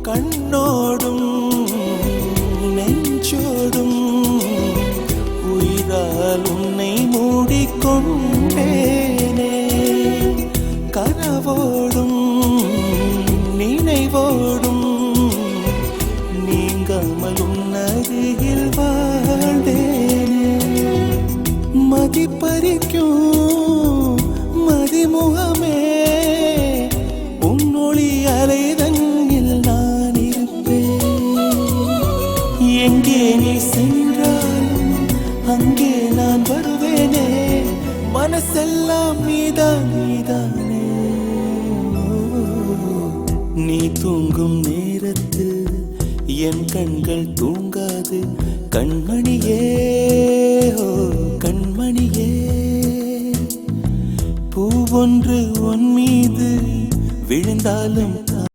கண்ணோடும் நெஞ்சோடும் உயிரால் உன்னை மூடிக்கொண்டேனே. கனவோடும் நினைவோடும் நீங்காமல் உன்னருகில் வாழ்ந்தேனே. மதிப்பறிக்கும் மதிமுகமே உன்னொளி அலைதங்கில் நான் இருப்பேன். எங்கே நீ சென்றாலும் அங்கே நான் வருவேனே. மனசெல்லாம் நீதான் நீதானே. நீ தூங்கும் நேரத்தில் என் கண்கள் தூங்காது கண்மணியே. ஓ கண்மணியே, பூவொன்று உன் மீது விழுந்தாலும்